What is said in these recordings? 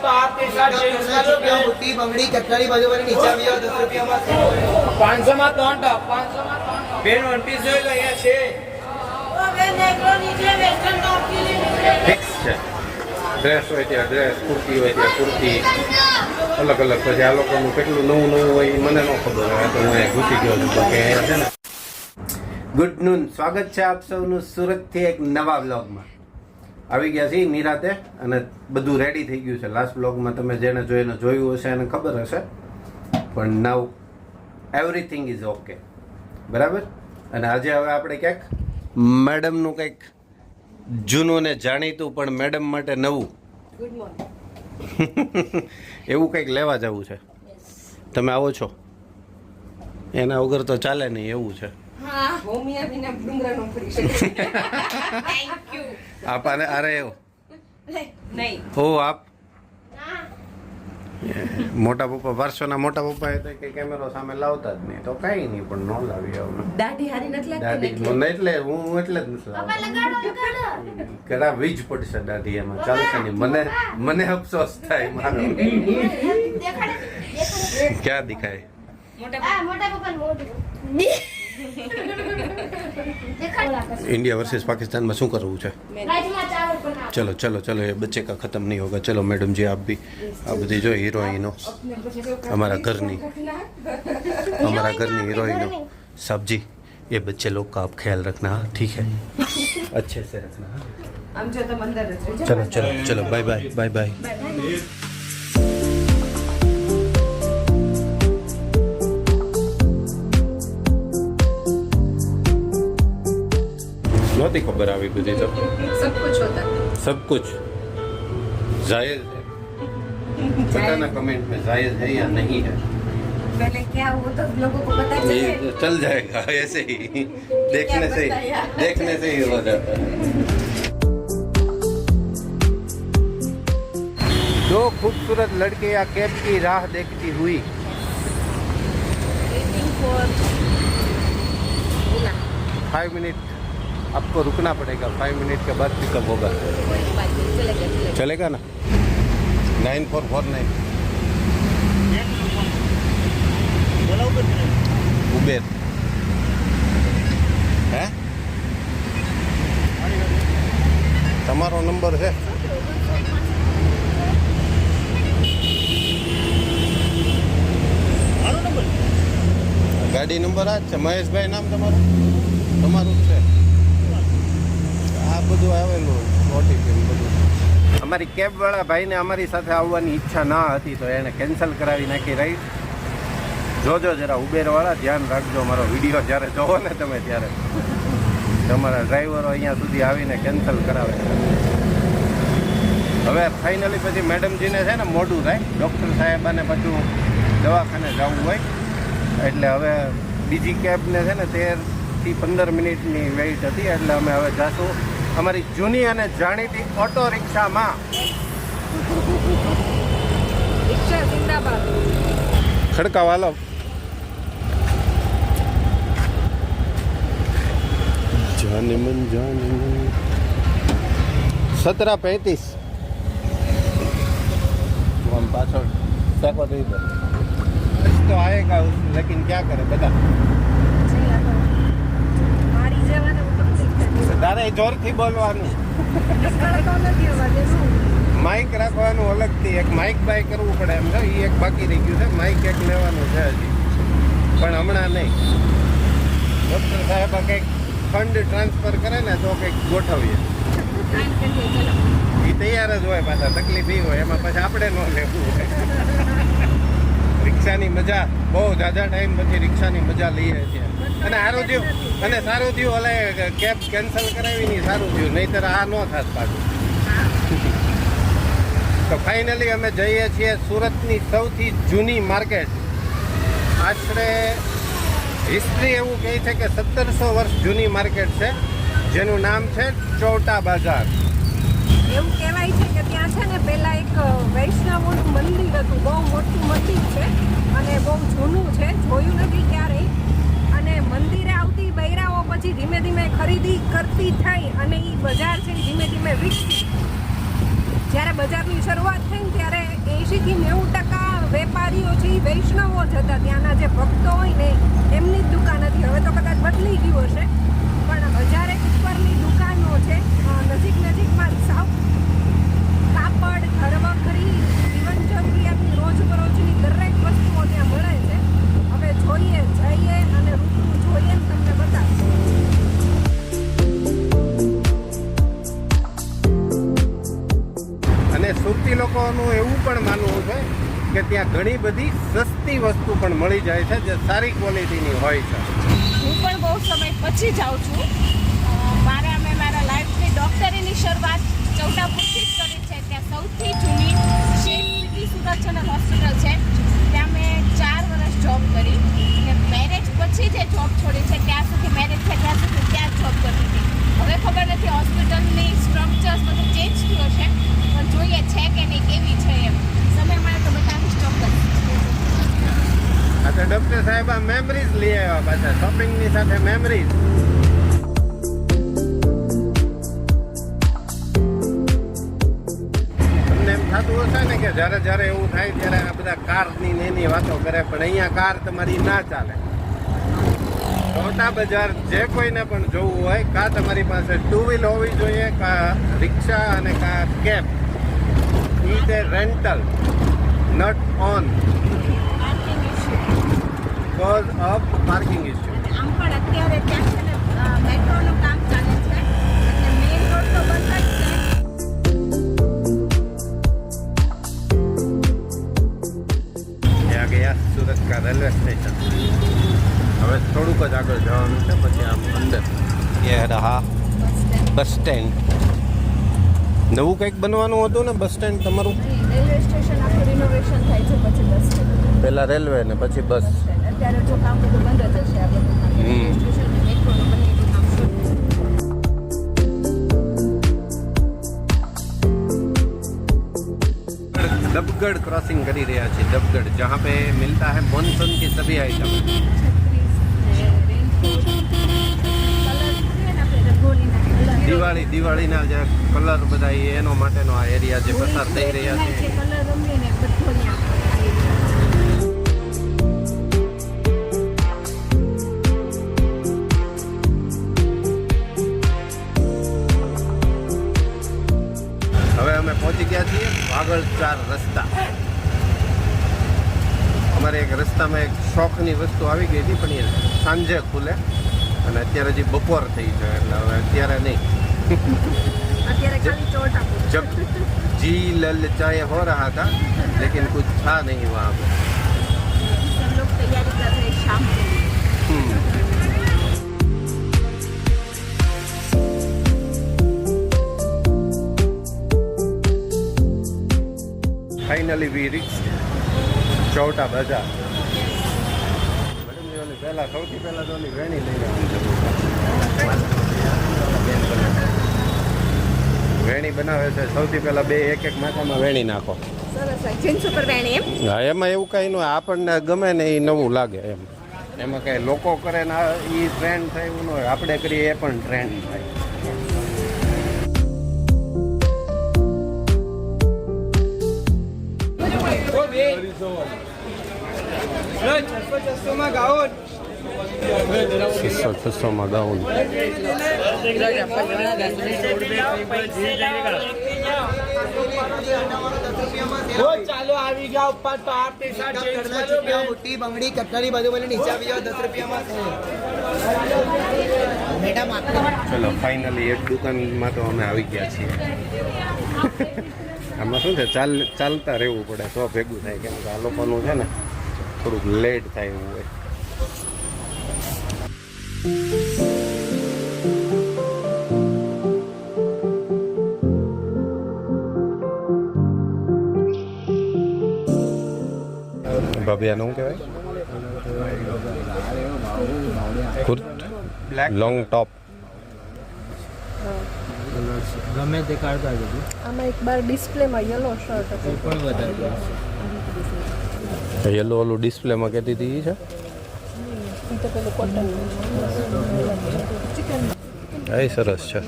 तो आप के साथ ₹23 મોટી બંગડી કટકારી બાજુ વાળી નીચે આવી જાવ ₹10 માં 500 માં 3 ટપ 500 માં 3 ટપ બેન વન પીસ જોઈ લો અહીંયા છે ઓ બેન નેકરો નીચે વેસ્ટર્ન ટોપ કે લીધે ફિક્સ છે ડ્રેસ હોય ત્યાં ડ્રેસ કુર્તી હોય ત્યાં કુર્તી અલગ અલગ પછી આ લોકોનું કેટલું નવું નવું હોય એ મને ન ખબર હોય તો હું અહીંયા ઘૂસી ગયો છું બાકી અહીંયા છે ને ગુડ નૂન સ્વાગત છે આપ સૌનું સુરતથી એક નવા વ્લોગમાં આવી ગયા છીએ નિરાતે અને બધું રેડી થઈ ગયું છે લાસ્ટ વ્લોગમાં તમે જેને જોઈને જોયું હશે એને ખબર હશે પણ નાવ એવરીથિંગ ઇઝ ઓકે બરાબર અને આજે હવે આપણે ક્યાંક મેડમનું કંઈક જૂનું ને જાણીતું પણ મેડમ માટે નવું ગુડ મોર્નિંગ એવું કંઈક લેવા જવું છે તમે આવો છો એના વગર તો ચાલે નહીં એવું છે હા હોમિયા વિના ડુંગરા નો ફરી શકે થેન્ક યુ આપ આને અરે નહીં હો આપ મોટા પપ્પા વર્ષોના મોટા પપ્પા એ તો કઈ કેમેરો સામે લાવતા જ નહીં તો કઈ નહીં પણ ન લાવી હવે દાઢી હારી નથી દાઢી લાગતી મને એટલે હું એટલે જ નથી લાવતો કડા વીજ પડશે દાઢી એમાં ચાલશે નહીં મને અફસોસ થાય મારો ક્યાં દેખાય મોટા પપ્પા મોટું इंडिया वर्सेस पाकिस्तान में शू करવું છે चलो चलो चलो ये बच्चे का खत्म नहीं होगा चलो मैडम जी आप भी आप बधी जो हीरोइनो हमारा घरनी हीरोइनो सब जी ये बच्चे लोग का आप ख्याल रखना ठीक है अच्छे से रखना हम जो तो मंदिर चलो चलो चलो बाय बाय बाय बाय नौती खबर આવી બધી તો सब कुछ होता सब कुछ जायज है बताना कमेंट में जायज है या नहीं है पहले क्या वो तो लोगों को पता ये चले चल जाएगा ऐसे ही देखने से ही हो जाता है दो खूबसूरत लड़कियां कैब की राह देखती हुई वेटिंग फॉर 5 मिनट आपको रुकना पड़ेगा 5 मिनट के बाद पिकअप होगा कोई बात नहीं चलेगा चलेगा ना 9449 उबेर હે તમારો નંબર છે ગાડી નંબર આ જ છે મહેશભાઈ નામ તમારું તમારું જ છે આ બધું આવેલું ઓટીપી બધું અમારી કેબવાળા ભાઈને અમારી સાથે આવવાની ઈચ્છા ના હતી તો એણે કેન્સલ કરાવી નાખી રહી જોજો જરા ઉબેરવાળા ધ્યાન રાખજો મારો વિડીયો જ્યારે જોવો ને તમે ત્યારે તમારા ડ્રાઈવરો અહીંયા સુધી આવીને કેન્સલ કરાવે હવે ફાઇનલી પછી મેડમજીને છે ને મોડું થાય ડૉક્ટર સાહેબાને પાછું દવાખાને જવું હોય એટલે હવે બીજી કેબને છે ને 13 થી 15 મિનિટની વેઇટ હતી એટલે અમે હવે જાશું અમારી જૂની અને જાણીતી ઓટો રિક્ષામાં રિક્ષા જિંદાબાદ ખડકાવાલો જાને મન 17:35 हम पाछળ फेंको तो इधर तो आएगा लेकिन क्या करे बता મારી જવાને તારે જોરથી બોલવાનું માઇક રાખવાનું અલગથી એક માઇક બાય કરવું પડે એમ છે એ એક બાકી રહી ગયું છે માઇક એક લેવાનું છે હજી પણ હમણાં નહીં ડૉક્ટર સાહેબ કંઈક ફંડ ટ્રાન્સફર કરે ને તો કંઈક ગોઠવીએ એ તૈયાર જ હોય પાછા તકલીફ એ હોય એમાં પછી આપણે ન લેવું હોય રિક્ષાની મજા બહુ ઝાઝા ટાઈમ પછી રિક્ષાની મજા લઈએ છીએ અને સારું થયું અને સારું થયું ઓલે કેબ કેન્સલ કરાવી નહીં સારું થયું નહીંતર આ ન થાત પાછું તો ફાઇનલી અમે જઈએ છીએ સુરતની સૌથી જૂની માર્કેટ આશરે હિસ્ટ્રી એવું કહે છે કે 1700 વર્ષ જૂની માર્કેટ છે જેનું નામ છે ચોટા બજાર એવું કહેવાય છે કે ત્યાં છે ને પહેલા એક વૈષ્ણવોનું મંદિર હતું બહુ મોટું મંદિર છે અને બહુ જૂનું છે જોયું નથી ક્યારેય અને મંદિરે આવતી બૈરાઓ પછી ધીમે ધીમે ખરીદી કરતી થઈ અને એ બજાર છે ધીમે ધીમે વિકસી જ્યારે બજારની શરૂઆત થઈ ને ત્યારે 80 થી 90% વેપારીઓ છે એ વૈષ્ણવો જ હતા. ત્યાંના જે ભક્તો હોય ને એમની જ દુકાન હતી. હવે તો કદાચ બદલી ગયું હશે, પણ 1000 ઉપરની દુકાનો છે નજીકમાં સાવ કાપડ, ઘરવખરી, જીવન જરૂરિયાતની રોજબરોજની દરેક વસ્તુઓ ત્યાં મળે છે. હવે જઈએ અને રૂબરૂ જોઈએ ને તમને બતાવીશું. અને સુરતી લોકોનું એવું પણ માનવું છે કે ત્યાં ઘણી બધી સસ્તી વસ્તુ પણ મળી જાય છે જે સારી ક્વોલિટીની હોય છે. હું પણ બહુ સમય પછી જાઉં છું. મેં મારા લાઈફની ડૉક્ટરીની શરૂઆત ચૌટાપુરથી જ કરી છે. ત્યાં સૌથી જૂની શેઠ સુરત જનરલ હોસ્પિટલ છે. ત્યાં મેં 4 વર્ષ જોબ કરી અને મેરેજ પછી જે જોબ છોડી છે ત્યાં સુધી મેરેજ છે ત્યાં સુધી ત્યાં જ જોબ કરતી હતી. હવે ખબર નથી હોસ્પિટલની સ્ટ્રક્ચર્સ બધું ચેન્જ થયું હશે, પણ જોઈએ છે કે નહીં કેવી છે એમ. સમય મળે તો બતાવીશ ચોક્કસ. આ તો ડૉક્ટર સાહેબ આ મેમરીઝ લઈ આવ્યા પાછા, શોપિંગની સાથે મેમરીઝ. તમને એમ થતું હશે ને કે જ્યારે એવું થાય ત્યારે આ બધા કારની ને એની વાતો કરે, પણ અહીંયા કાર તમારી ના ચાલે. મોટા બજાર જે કોઈને પણ જોવું હોય, કાં તમારી પાસે 2 વ્હીલ હોવી જોઈએ, કાં રિક્ષા અને કાં કેબ. ઈ તે rental, not own because of parking issue. આમ પણ અત્યારે ત્યાં છે ને મેટ્રોનું કામ ચાલે છે એટલે મેઇન રોડ તો બંધ જ છે. આ ગયા સુરત કા રેલવે સ્ટેશન. હવે થોડુંક જ આગળ જવાનું છે, પછી આમ અંદર એ રહા બસ સ્ટેન્ડ. નવું કંઈક બનવાનું હતું ને બસ સ્ટેન્ડ તમારું? રેલવે સ્ટેશન આખું રિનોવેશન થાય છે, પછી બસ સ્ટેન્ડ. પહેલાં રેલવે ને પછી બસ. અત્યારે જો કામ બધું બંધ જ હશે. આ બધું રેલવે સ્ટેશન ને મેટ્રોનું બંને કામ શરૂ डबगढ़ क्रॉसिंग करी રહ્યા છીએ. डबगढ़ जहाँ पे मिलता है मॉनसून की सभी आइटम. દિવાળીના જે કલર બધા એનો માટેનો આ એરિયા જે પસાર થઈ રહ્યા છે. કલર રમીએ ને બધું હવે અમે પહોંચી ગયા છીએ વાગડ 4 રસ્તા. અમારે એક રસ્તામાં એક શોખની વસ્તુ આવી ગઈ હતી, પણ એ સાંજે ખુલે અને અત્યારે હજી બપોર થઈ છે એટલે હવે અત્યારે નહીં. અત્યારે ખાલી ચોટાપુર. जब जी ललचाए हो रहा था लेकिन कुछ था नहीं वहाँ पे. सब लोग तैयारी कर रहे हैं शाम के लिए. फाइनली वी रीच्ड चौटा बाजार. પહેલા સૌથી પહેલા તો વેણી લઈને વેણી બનાવે છે. સૌથી પહેલા બે એક માથામાં વેણી નાખો. સરસ જીન્સ ઉપર વેણી એમ. હા, એમાં એવું કઈ ન આપણને ગમે ને એ નવું લાગે એમ. એમાં કઈ લોકો કરે ને એ ટ્રેન્ડ થાય એવું ન હોય, આપણે કરીએ એ પણ ટ્રેન્ડ થાય. Gown 600-600 gown. ચાલો આવી ગયા ઉપર તો આપ ટી-શર્ટ ચેન્જ કરો. મોટી બંગડી કટરી બધું મને નીચે આવી જાવ 10 રૂપિયામાં. મેડમ ચલો ફાઇનલી એક દુકાનમાં તો અમે આવી ગયા છીએ. આમાં શું છે, ચાલતા રહેવું પડે તો ભેગું થાય, કેમ કે આ લોકોનું છે ને થોડુંક લેટ થાય એવું હોય. ભાભી આનું શું કહેવાય? કુર્ત લોંગ ટોપ. ગમે તે કાઢતા જજો. આમાં એક બાર ડિસ્પ્લેમાં યલો શર્ટ હતું. પણ વધારે યલો ઓલું ડિસ્પ્લેમાં કહેતી હતી છે. તો પેલું કોટન એ સરસ છે.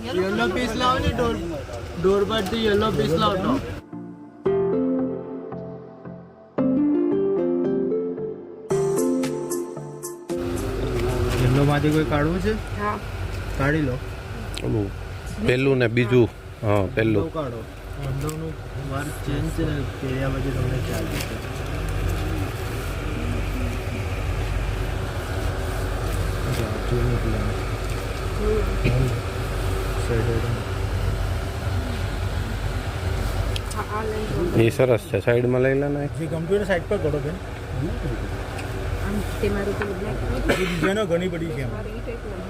યલો પીસ લાવો ને ડોલ. ડોરબરથી યલો પીસ લાવતો. યલોમાંથી કોઈ કાઢવું છે? હા કાઢી લો. ઓલું પહેલું ને બીજું. હા પહેલું. કાઢો. અંદરનું વર્ક ચેન્જ છે ને પહેર્યા પછી તમને ખ્યાલ આવશે. આ લઈ એ સરસ છે, સાઈડમાં લઈ લે ને. જે ગમતું એને સાઈડ પર કરો બેન. આમ તે મારું પેલું બ્લેક એ ડિઝાઇનો ઘણી બધી છે એમાં. મારી ઈ ટાઈપનું.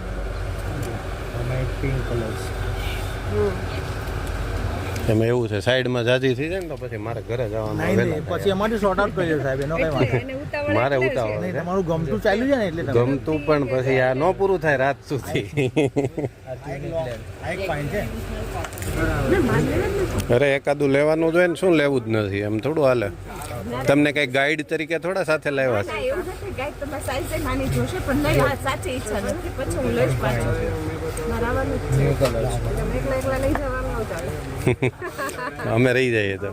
આમાં એક પિંક કલર્સ. એમાં એવું છે સાઈડમાં જાજી થઈ જાય ને તો પછી મારે ઘરે જવાનું નહીં વહેલા નહીં થાય. પછી એમાંથી શોર્ટ આઉટ કરી દો સાહેબ એનો કઈ વાંધો એને ઉતાવળ મારે એટલે છે. ઉતાવળ નહીં. છે. તમારું ગમતું ચાલ્યું છે ને એટલે તમે ગમતું પણ પછી આ ન પૂરું થાય રાત સુધી. આ એક ફાઇન છે. ના, મારે લેવા જ નથી. અરે એકાદું લેવાનું જોઈએ ને શું લેવું જ નથી એમ થોડું હાલે. તમને કઈ ગાઈડ તરીકે થોડા સાથે લાવ્યા છે. ના, એવું નથી ગાઈડ તમારી સાઈઝ નાની જોશે પણ નહીં આ સાચી ઈચ્છા નથી પછી હું લઈશ પાછું મારે આવવાનું જ છે તમે એકલા એકલા લઈ જવાનું ન ચાલે. અમે રહી જઈએ તો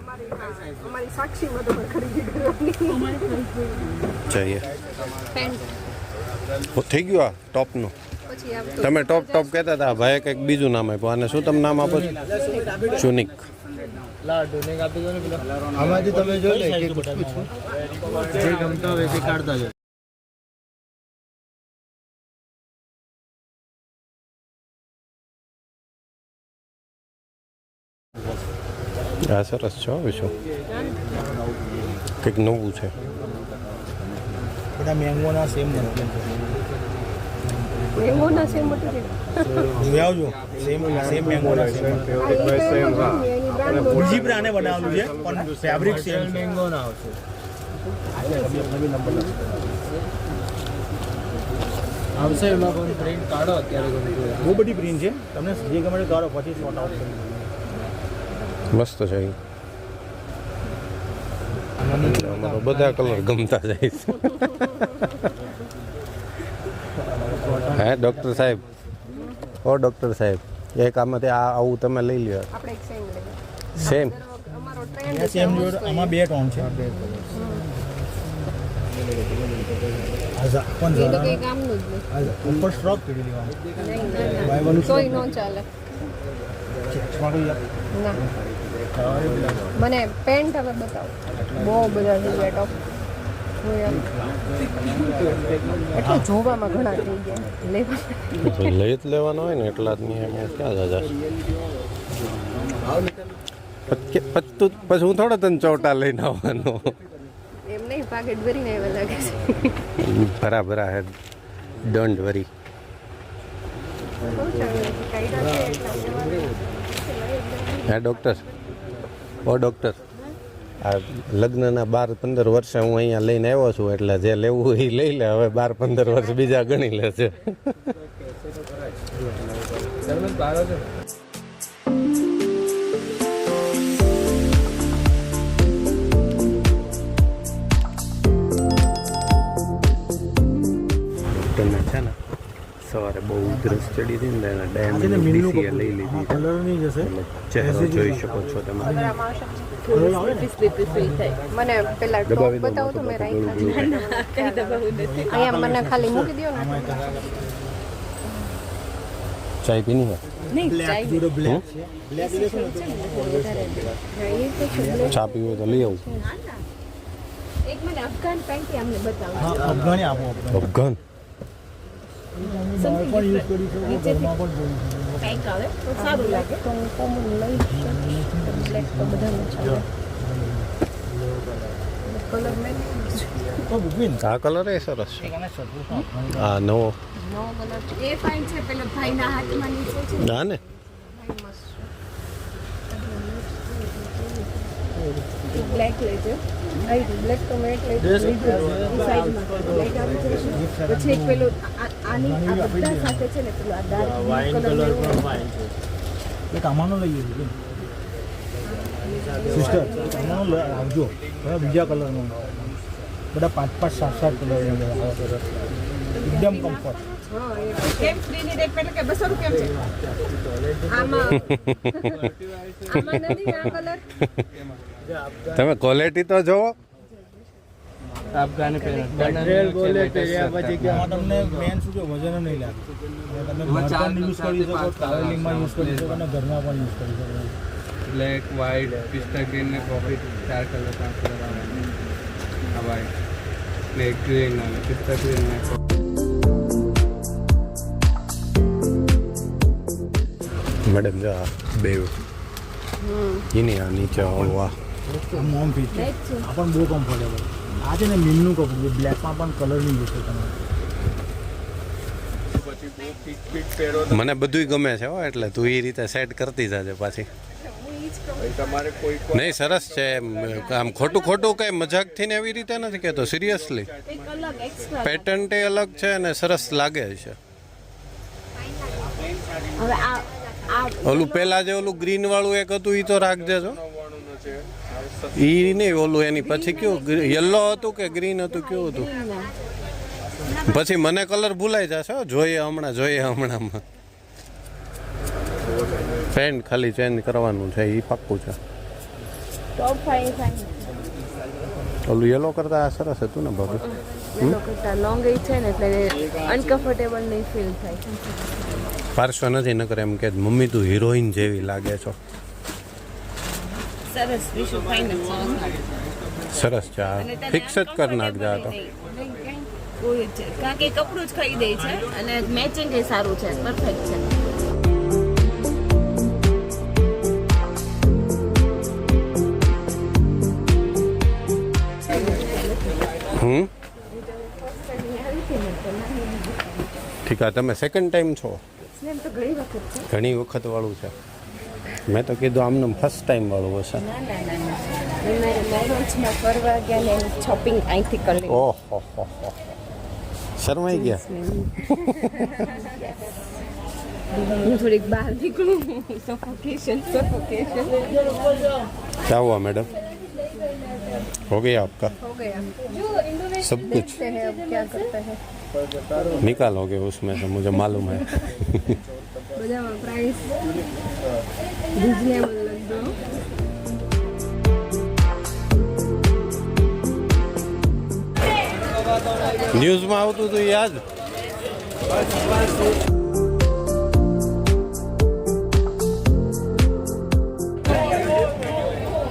અમારી સાક્ષીમાં તમારે ખરીદી કરવાની. જઈએ. પેન્ટ થઈ ગયું આ ટોપનું. પછી આવતું તમે ટોપ કહેતા હતા ભાઈ કંઈક બીજું નામ આપ્યું આને શું તમે નામ આપો છો? ચુનિક. આમાંથી તમે જોઈ લે કે જે ગમતા હોય તે કાઢતા જાય. આ સરસ છે હવે શું કંઈક નવું છે. બધા મેંગોના સેમ બને. મેંગો ના સેમ મટીરિયલ. જોઈ આવજો સેમ મેંગોના સેમ. બીજી બ્રાન્ડે બનાવેલું છે પણ ફેબ્રિક સેમ મેંગો ના આવશે. આવશે એમાં પણ પ્રિન્ટ કાઢો અત્યારે બહુ બધી પ્રિન્ટ છે તમને જે ગમે તે કાઢો પછી શોર્ટ આઉટ કરી મસ્ત છે એ. અમારો બધા કલર ગમતા જાય છે. હે ડૉક્ટર સાહેબ, ઓ ડૉક્ટર સાહેબ, એક આમાંથી આ આવું તમે લઈ લ્યો. આપણે એક સેમ લઈએ. સેમ. અમારો આ ટ્રેન્ડ સેમ જોડ આમાં બે ટોન છે પણ એ તો કઈ કામનું જ નહીં. ઉપર સ્ટ્રોક કરી દેવાનું નહીં, ના. તોય ન ચાલે. ના મને પેન્ટ હવે બતાવો. બહુ બધા થઈ ગયા ટોપ. એટલે જોવામાં ઘણા થઈ ગયા લેવા. લઈ જ લેવાનો હોય ને એટલા જ નહીં એમાં ક્યાં જાજા. પછી હું થોડો તને ચોટા લઈને આવવાનો. એમ નહીં, પાકેટ ભરીને એવા લાગે છે. ભરા ભરા હે ડોન્ટ વરી. બહુ સારું છે. કાયદા છે એટલા લેવાનું. હે ડૉક્ટર, ઓ ડૉક્ટર, આ લગ્નના 12-15 વર્ષે હું અહીંયા લઈને આવ્યો છું એટલે જે લેવું હોય એ લઈ લે. હવે 12-15 વર્ષ બીજા ગણી લેશે. ડૉક્ટરને છે ને સવારે બહુ ઉધરસ ચડી હતી ને એને ડાયમંડ ડીસીએ લઈ લીધી છે. કલર નહીં જશે ચહેરો જોઈ શકો છો તમે. મને પેલા ટોપ બતાવો તો મેં રાખ્યા છે. અહીંયા મને ખાલી મૂકી દો ને. ચાય પીની હોય બ્લેક જોડે બ્લેક છે બ્લેક લેશો ને તો ચા પીવી હોય તો લઈ આવું. એક મને અફઘાન પેન્ટ અમને બતાવો હા અફઘાની આપો આપણે અફઘાન પણ યુઝ કરી શકો ઘરમાં પણ જોઈ શકો. કંઈક આવે તો સારું લાગે તો હું કોમન લઈ શકું. બ્લેક તો બધાને ચાલે. કલર મેં તો ભૂપીન આ કલર એ સરસ છે. આને સર્વિસમાં આ નવો નો કલર છે. એ ફાઇન છે પેલો ભાઈના હાથમાં નીચે છે ના ને ભાઈ મસ્ત એ બ્લેક લેજો છે. બ્લેક તો મેં એટલે ડ્રેસ સાઈડમાં બ્લેક આવી જશે પછી એક પેલો આની આ બધા સાથે છે ને પેલો આ ડાર્ક વાઇન કલર પણ ફાઇન છે એક આમાંનો લઈએ છીએ સિસ્ટર આમાંનો આવજો હવે બીજા કલરનો બધા 5-5 7-7 કલર એકદમ કમ્ફર્ટ હા એ કેમ ફ્રીની રેટ એટલે કે 200 રૂપિયા છે આમાં આમાં નથી આ કલર તમે ક્વોલિટી તો જોવો. મટીરિયલ બોલે પહેર્યા પછી કે આમાં તમને મેન શું કે વજન નહીં લાગે. તમે મર્ચન્ટ યુઝ કરી શકો, ટ્રાવેલિંગમાં યુઝ કરી શકો અને ઘરમાં પણ યુઝ કરી શકો. બ્લેક વ્હાઇટ પિસ્તા ગ્રીન ને કોફી 4 કલર 5 કલર આવે આ વ્હાઇટ બ્લેક ગ્રીન અને પિસ્તા ગ્રીન ને મેડમ જો આ બે એની આ નીચે વાહ આ મોમ ફીટ છે. આ પણ બહુ કમ્ફર્ટેબલ. આ છે ને મીનનું કપડું છે. બ્લેકમાં પણ કલર નહીં જશે તમારે. પછી બહુ ફિટ ફિટ પહેરો મને બધુંય ગમે છે હો, એટલે તું એ રીતે સેટ કરતી જાજે પાછી. તમારે કોઈ નહીં સરસ છે આમ ખોટું ખોટું કઈ મજાકથી ને એવી રીતે નથી કહેતો, સિરિયસલી એક અલગ એક્સ્ટ્રા પેટર્ન એ અલગ છે અને સરસ લાગે છે. હવે આ ઓલું પેલા જે ઓલું ગ્રીન વાળું એક હતું એ તો રાખજે છો. એ નહીં ઓલું એની પછી કયું યલો હતું કે ગ્રીન હતું કેવું હતું પછી મને કલર ભૂલાઈ જશે હો. જોઈએ હમણાંમાં પેન્ટ ખાલી ચેન્જ કરવાનું છે એ પાક્કું છે. ટોપ ફાઈન ઓલું યલો કરતા આ સરસ હતું ને બાબુ. યલો કરતા લોંગ છે ને એટલે અનકમ્ફર્ટેબલ નહીં ફીલ થાય. પાર્શ્વ નથી નકર એમ કે મમ્મી તું હિરોઈન જેવી લાગે છો. સરસ વિશુ ફાઇન સરસ છે આ ફિક્સ જ કરી નાખજે આ તો. કારણ કે કપડું જ ખરીદે છે અને મેચિંગ એ સારું છે, પરફેક્ટ છે. ઠીક આ તમે સેકન્ડ ટાઈમ છો? એમ તો ઘણી વખત છે. ઘણી વખત વાળું છે. મેં તો કીધું આમને ફર્સ્ટ ટાઈમ વાળું હશે. ના મારે મેરેજમાં ફરવા ગયા ને શોપિંગ અહીંથી કરી. ઓહો શરમાઈ ગયા. હું થોડીક બહાર નીકળું. સફોકેશન क्या हुआ मैडम? हो गया आपका हो गया सब कुछ? देखते हैं अब क्या करते हैं. निकालोगे उसमें से मुझे मालूम है. બધામાં પ્રાઇસ રિઝનેબલ લગતો. ન્યૂઝમાં આવતું હતું યાદ.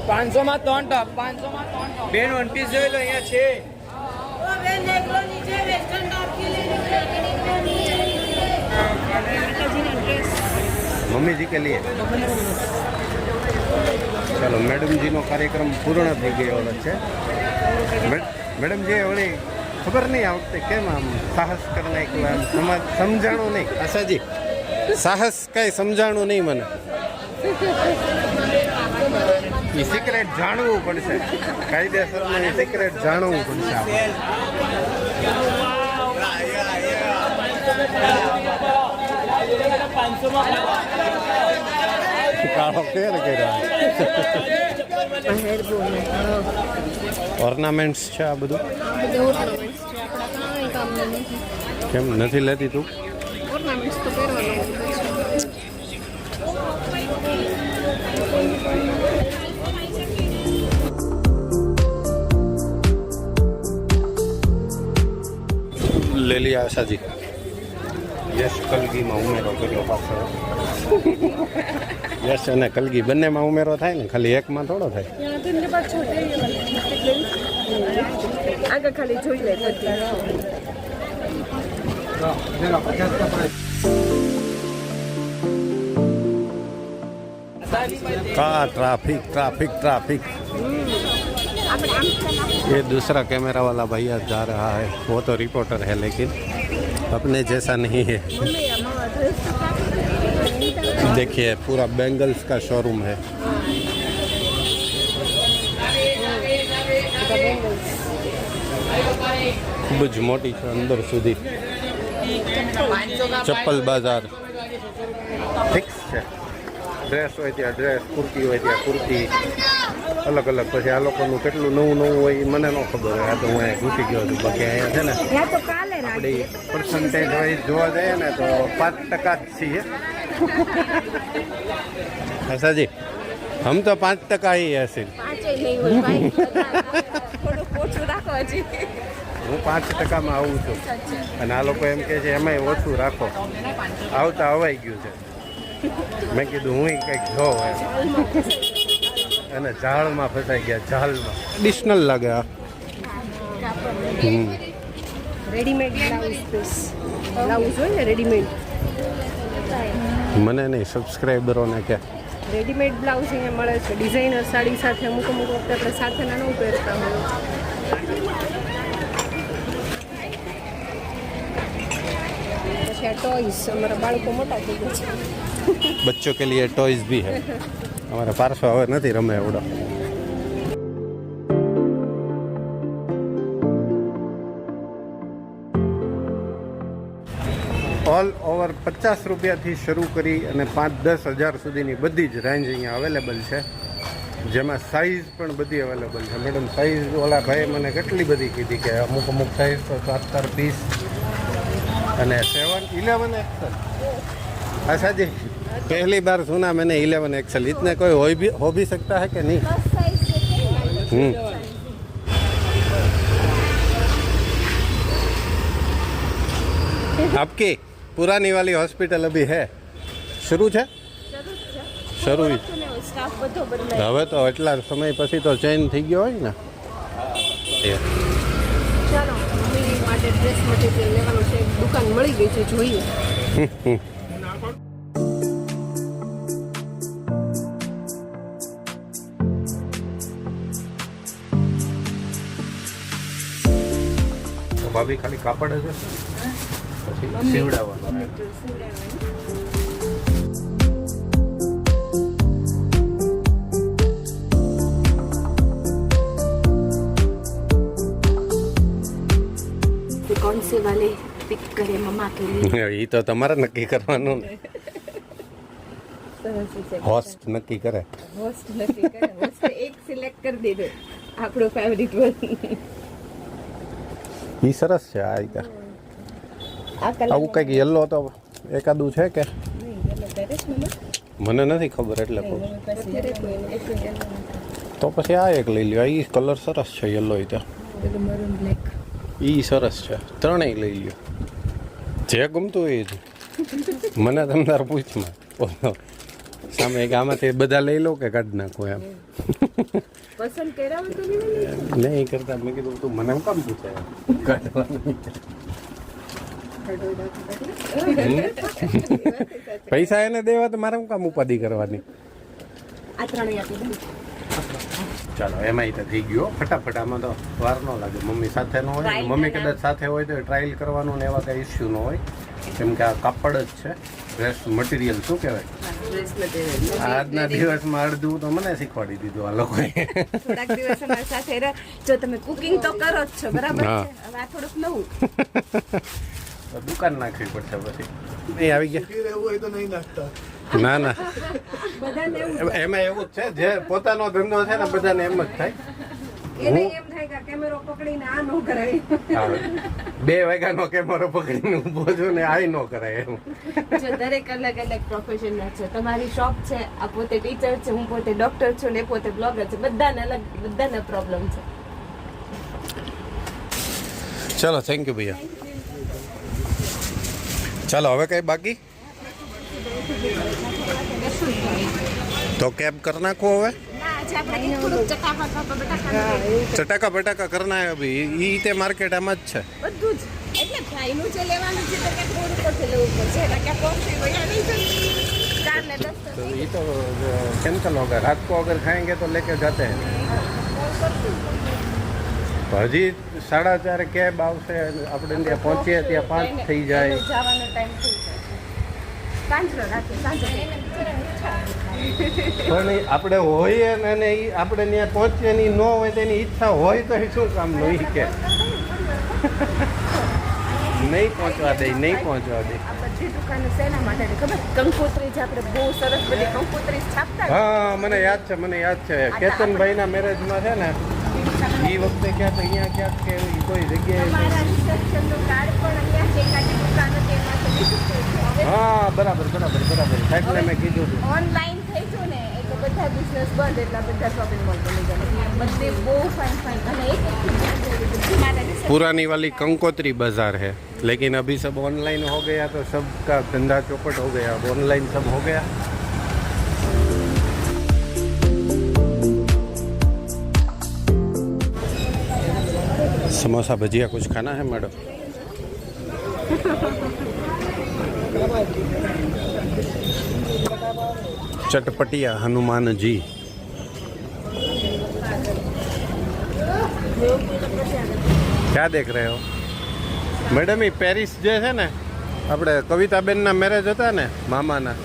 500 માં 3 ટોપ 500 માં 3 ટોપ બેન વન પીસ જોઈ લો અહીંયા છે. मम्मी जी के लिए चलो मैडम जी नो कार्यक्रम पूर्ण થઈ ગયો છે. મેડમ જે ઓલી ખબર નહીં આ વખતે કેમ આમ સાહસ કરી નાખ્યું, આમ સમજાણું નહીં. આશાજી સાહસ કઈ સમજાણું નહીં મને. એ સિક્રેટ જાણવું પડશે, કાયદેસરમાં એ સિક્રેટ જાણવું પડશે. કાળો કેર કર્યા ઓર્નામેન્ટ્સ છે આ બધું. કેમ નથી લેતી તું? ઓર્નામેન્ટ્સ તો પહેરવાનું. ले लिया आशा जी. યશ કલગીમાં ઉમેરો કર્યો પાછો. યશ અને કલગી બંનેમાં ઉમેરો થાય ને, ખાલી એકમાં થોડો થાય. આગળ ખાલી જોઈ લે. का ट्रैफिक ये दूसरा कैमरा वाला भैया जा रहा है, वो तो रिपोर्टर है लेकिन अपने जैसा नहीं है. देखिए पूरा बैंगल्स का शोरूम है. ખૂબ જ મોટી છે અંદર સુધી. ચપ્પલ બાજાર ફિક્સ છે. ડ્રેસ હોય ત્યાં ડ્રેસ, કુર્તી હોય ત્યાં કુર્તી, અલગ અલગ. પછી આ લોકોનું કેટલું નવું હોય એ મને ન ખબર હોય. આ તો હું અહીંયા ઘૂસી ગયો છું. બાકી અહીંયા છે ને આપણી પર્સન્ટેજ વાઇઝ જોવા જઈએ ને તો 5% જ છીએ. ऐसा जी हम तो 5% ही है सिर्फ. પાંચે નહીં હોય ભાઈ થોડું ઓછું રાખો હજી. હું 5%માં આવું છું અને આ લોકો એમ કે છે એમાંય ઓછું રાખો. આવતા અવાઈ ગયું છે. મેં કીધું હું કંઈક જોઉં એમ અને ઝાડમાં ફસાઈ ગયા. ઝાડમાં એડિશનલ લાગે આ. રેડીમેડ બ્લાઉઝ પીસ બ્લાઉઝ હોય ને રેડીમેડ મને નહીં, સબસ્ક્રાઈબરોને કે રેડીમેડ બ્લાઉઝ અહીંયા મળે છે ડિઝાઇનર સાડી સાથે. અમુક અમુક વખતે આપણે સાથેના ન પહેરતા હોય. પછી આ ટોયસ અમારા બાળકો મોટા થઈ ગયા છે. બચ્ચો કે લીએ ટોયઝ ભી હૈ. અમારા પાર્સો હવે નથી રમે એવડો. ઓલ ઓવર 50 રૂપિયાથી શરૂ કરી અને 5-10 હજાર સુધીની બધી જ રેન્જ અહીંયા અવેલેબલ છે, જેમાં સાઇઝ પણ બધી અવેલેબલ છે. મેડમ સાઇઝ ઓલા ભાઈ મને કેટલી બધી કીધી કે અમુક અમુક સાઇઝ તો 17 પીસ અને 7-11 एक्सेल. अच्छा जी, पहली बार सुना मैंने 11 एक्सेल. इतने कोई हो भी सकता है कि नहीं? आपकी पुरानी वाली हॉस्पिटल अभी है? शुरू છે? શરૂ સ્ટાફ બધો બદલાય. હવે તો એટલા સમય પછી તો ચેન્જ થઈ ગયો હોય ને. ચાલો મમ્મી માટે ડ્રેસ મટીરિયલ લેવાનું છે. દુકાન મળી ગઈ છે, જોઈએ. તો ભાભી ખાલી કાપડ જ હશે પછી સીવડાવવાનું. कौन से वाले पिक करे मम्मा के लिए? એ તો તમારે નક્કી કરવાનું ને. હોસ્ટ નક્કી કરે. હોસ્ટ નથી કરે. હોસ્ટ એક સિલેક્ટ કરી દીધો આપણો ફેવરિટ વન. એ સરસ છે. આ રીતે આ કલર આવું કંઈક યલો તો એકાદું છે કે નહીં યલો પહેરે છે મમ્મા? મને નથી ખબર એટલે કહું. અત્યારે કોઈ એક યલો તો પછી આ એક લઈ લ્યો. એ કલર સરસ છે યલો. એ તો નથી મરૂન બ્લેક. એ સરસ છે. ત્રણેય લઈ લ્યો, જે ગમતું હોય એ જ. મને તમતાર પૂછમાં સામે કે આમાંથી બધા લઈ લો કે કાઢી નાખો એમ. પસંદ કર્યા હોય તો લેવાનું. નહીં કરતા મેં કીધું તું મને કામ પૂછે કાઢવાનું. પૈસા એને દેવા તો મારે શું કામ ઉપાધિ કરવાની. આ ત્રણેય આપી દઉં. ચાલો એમાંય તો થઈ ગયો. ફટાફટ આમાં તો વાર ન લાગે. મમ્મી સાથે ન હોય, મમ્મી કદાચ સાથે હોય તો ટ્રાયલ કરવાનું ને એવા કંઈ ઇસ્યુ ન હોય, કેમ કે આ કાપડ જ છે. ડ્રેસ મટીરિયલ શું કહેવાય. આજના દિવસમાં અડધું તો મને શીખવાડી દીધું આ લોકોએ. થોડાક દિવસ અમારી સાથે રહે. જો તમે કુકિંગ તો કરો જ છો બરાબર છે. હા. હવે આ થોડુંક નવું. તો દુકાન નાખવી પડશે પછી. નહીં આવી ગયા. ના ના, બધાને એવું એમાં એવું જ છે. જે પોતાનો ધંધો છે ને બધાને એમ જ થાય. એને એમ થાય કે કેમેરો પકડીને આ ન કરાય. 2 વાગ્યાનો કેમેરો પકડીને ઊભો છું ને આ ન કરાય એમ. જો દરેક અલગ અલગ પ્રોફેશન ના છે. તમારી શોપ છે, આ પોતે ટીચર છે, હું પોતે ડોક્ટર છું ને એ પોતે બ્લોગર છે. બધાને અલગ, બધાને પ્રોબ્લેમ છે. ચલો થેન્ક યુ ભૈયા. ચાલો હવે કઈ બાકી તો કેબ કરી નાખો હવે. ના આજે આપણે થોડુંક ચટાકા બટાકા કરના હે અભી. ઈ તે માર્કેટ આમાં જ છે બધું જ. એટલે ભાઈનું જે લેવાનું છે તો ક્યાંક રોડ ઉપરથી લેવું પડશે. એટલે ક્યાંક કોફી વયા નહીં જતી. 4 ને 10 तो ये तो कैंसिल होगा. रात को अगर खाएंगे तो लेके जाते हैं. હજી 4:30 કેબ આવશે. આપણે ત્યાં પહોંચીએ ત્યાં 5 થઈ જાય. જવાનો ટાઈમ થઈ જાય. સાંજનો રાતે સાંજે પણ આપણે હોઈએ ને અને ઈ આપણે ત્યાં પહોંચીએ ની ન હોય તેની ઈચ્છા હોય તો એ શું કામ નહીં કે નહીં પહોંચવા દે, નહીં પહોંચવા દે. આ બધી દુકાનો શેના માટે છે ખબર? કંકોત્રી જે આપણે બહુ સરસ બધી કંકોત્રી છાપતા હા મને યાદ છે, મને યાદ છે. કેતનભાઈના મેરેજમાં છે ને એ વખતે ક્યાંક અહીંયા ક્યાંક કે કોઈ જગ્યાએ અમારા રિસેપ્શનનું કાર્ડ પણ અહીંયા છે, એકાદી દુકાન હતી એમાંથી લીધું હતું. હવે હા બરાબર સાહેબને મેં કીધું હતું ઓનલાઈન થઈ ગયું ને એટલે બધા બિઝનેસ બંધ, એટલા બધા શોપિંગ મોલ બની ગયા. બધે બહુ ફાઇન અને એક મારા पुरानी वाली कंकोत्री बाजार है, लेकिन अभी सब ऑनलाइन हो गया तो सबका धंधा चौपट हो गया, अब ऑनलाइन सब हो गया। समोसा भजिया कुछ खाना है मैडम? चटपटिया हनुमान जी। क्या देख रहे हो मैडम? એ પેરિસ જે છે ને, આપણે કવિતાબેનના મેરેજ હતા ને મામાના,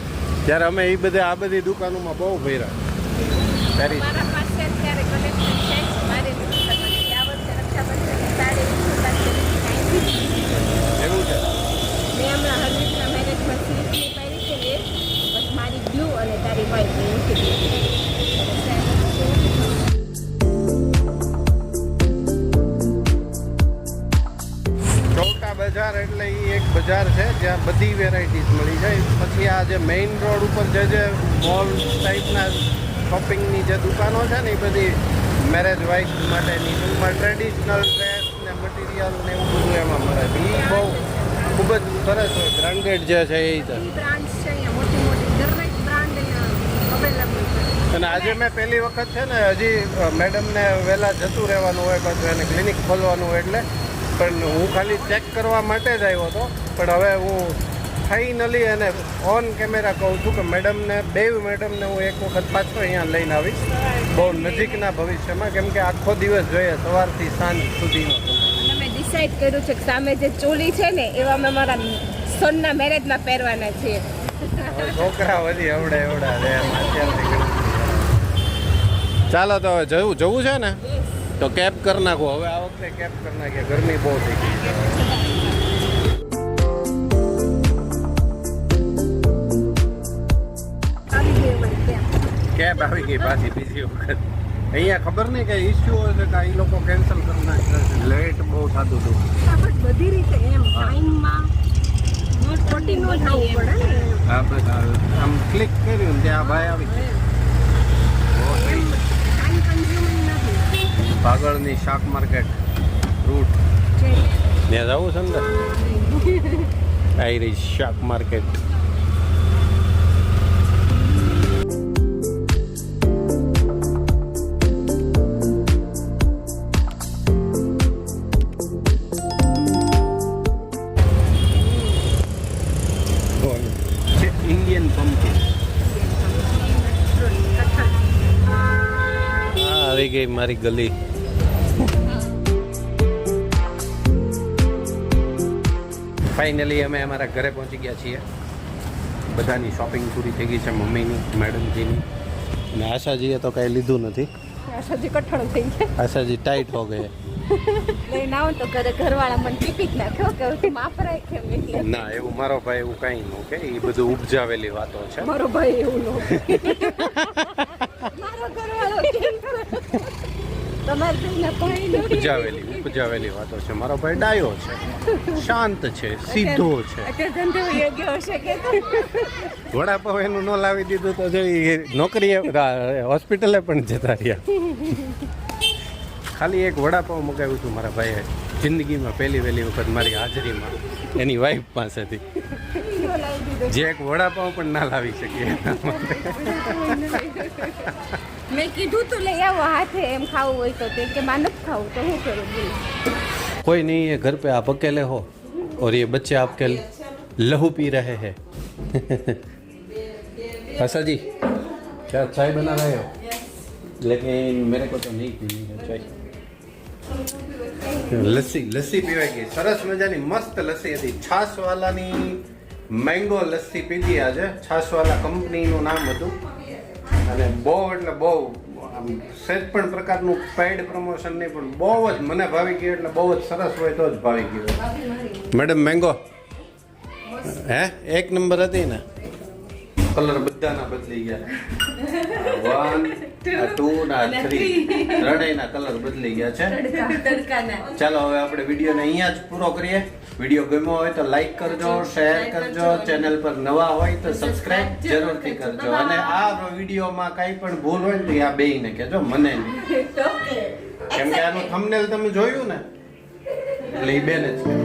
ત્યારે અમે એ બધે આ બધી દુકાનોમાં બહુ ભર્યા પેરિસ. મારા પાસે અત્યારે કલેક્શન છે જ. મારી દુકાનમાં આ વર્ષે રક્ષાબંધનની સાડી એવું છે? મેં હમણાં હરવીરના મેરેજમાં સિલ્કની પહેરી છે ને, બસ મારી બ્લુ અને તારી વ્હાઈટ ચૌટા બજાર એટલે એ એક બજાર છે જ્યાં બધી વેરાયટીઝ મળી જાય. પછી આ જે મેઇન રોડ ઉપર જે મોલ ટાઈપના શોપિંગની જે દુકાનો છે ને, એ બધી મેરેજ વાઇફ માટેની ટૂંકમાં ટ્રેડિશનલ ડ્રેસ ને મટીરિયલ ને એવું બધું એમાં મળે છે. એ બહુ ખૂબ જ સરસ હોય, બ્રાન્ડેડ જે છે એ છે. બ્રાન્ડ છે અહીંયા મોટી મોટી દરેક બ્રાન્ડ અહીંયા અવેલેબલ છે. અને આજે મેં પહેલી વખત છે ને, હજી મેડમને વહેલા જતું રહેવાનું હોય, પાછું એને ક્લિનિક ખોલવાનું હોય એટલે, પણ હું ખાલી ચેક કરવા માટે જ આવ્યો હતો. પણ હવે હું ફાઇનલી અને ઓન કેમેરા કહું છું કે મેડમને હું એક વખત પાછો અહીંયા લઈને આવીશ, બહુ નજીકના ભવિષ્યમાં, કેમ કે આખો દિવસ જોઈએ સવારથી સાંજ સુધીનો. અને મેં ડિસાઈડ કર્યું છે કે સામે જે ચોલી છે ને એવા મેં મારા સોનના મેરેજમાં પહેરવાના છીએ. છોકરા વધી એવડા રે અત્યારથી. ચાલો તો હવે જવું છે ને તો કેબ કરી નાખો. હવે આ વખતે કેબ કરી નાખીએ, ગરમી બહુ થઈ ગઈ છે. આવી ગઈ અમારી કેબ. કેબ આવી ગઈ પાછી બીજી વખત. અહીંયા ખબર નહીં કે ઇસ્યુ હોય છે કે એ લોકો કેન્સલ કરી નાખે, લેટ બહુ થતું હતું. બટ બધી રીતે એમ ટાઈમમાં ખોટી ન થવું પડે ને. આ બધા આમ ક્લિક કર્યું ને ત્યાં ભાઈ આવી ગયા. ટાઈમ કન્ઝ્યુમિંગ નથી. પાગળની શાક માર્કેટ રૂટ છે. ત્યાં જવું છે અંદર આઈરિશ શાક માર્કેટ. ઇન્ડિયન પમ્પકિન આવી ગઈ મારી ગલી. ફાઇનલી અમે અમારા ઘરે પહોંચી ગયા છીએ. બધાની શોપિંગ પૂરી થઈ ગઈ છે, મમ્મીની, મેડમજીની, અને આશાજીએ તો કાંઈ લીધું નથી. આશાજી કઠણ થઈ ગયા. આશાજી ટાઈટ હો ગયે. લઈને આવો તો ઘરવાળા મને ટીપી જ નાખ્યો કે માફ રાખે એટલે. ના, એવું મારો ભાઈ એવું કાંઈ ન કે, એ બધું ઉપજાવેલી વાતો છે. મારો ભાઈ એવું નો મારો ઘરવાળો કેમ કરે? તમારે ભાઈના ભાઈ ઉપજાવેલી વાતો છે. મારો ભાઈ ડાયો છે, શાંત છે, સીધો છે. અત્યારે ધંધો યોગ્ય હશે કે વડાપાવ એનું ન લાવી દીધું તો જો એ નોકરીએ હોસ્પિટલે પણ જતા રહ્યા. ખાલી એક વડાપાવ મગાવ્યું હતું મારા ભાઈએ જિંદગીમાં વહેલી વખત મારી હાજરીમાં એની વાઈફ પાસેથી, જે એક વડાપાવ પણ ના લાવી શકીએ. મેં કીધું તું લઈ આવો હાથે, એમ ખાવું હોય તો કે માન નથી ખાવું તો શું કરું બોલ. कोई नहीं है घर पे, आप अकेले हो और ये बच्चे आपके लहू पी रहे हैं. आशा जी क्या चाय बना रहे हो? लेकिन मेरे को तो नहीं पीनी है चाय. લસ્સી પીવાય. સરસ મજાની મસ્ત લસ્સી હતી. છાશવાલાની મેંગો લસ્સી પીધી આજે. છાશવાલા કંપનીનું નામ હતું, અને બહુ એટલે બહુ સહેજ પણ પ્રકારનું પેઇડ પ્રમોશન નહીં, પણ બહુ જ મને ભાવી ગયું. એટલે બહુ જ સરસ હોય તો જ ભાવી ગયું. મેડમ મેંગો હે એક નંબર હતી ને. કલર બધાના બદલી ગયા 1 2 ના 3 ત્રણેયના કલર બદલી ગયા છે. ચાલો હવે આપણે વિડીયોને અહીંયા જ પૂરો કરીએ. વિડીયો ગમ્યો હોય તો લાઈક કરજો, શેર કરજો, ચેનલ પર નવા હોય તો સબસ્ક્રાઇબ જરૂરથી કરજો. અને આ વિડીયોમાં કાંઈ પણ ભૂલ હોય ને તો આ બેયને કહેજો, મને નહીં. કેમ કે આનું થંબનેલ તમે જોયું ને એટલે એ બેને જ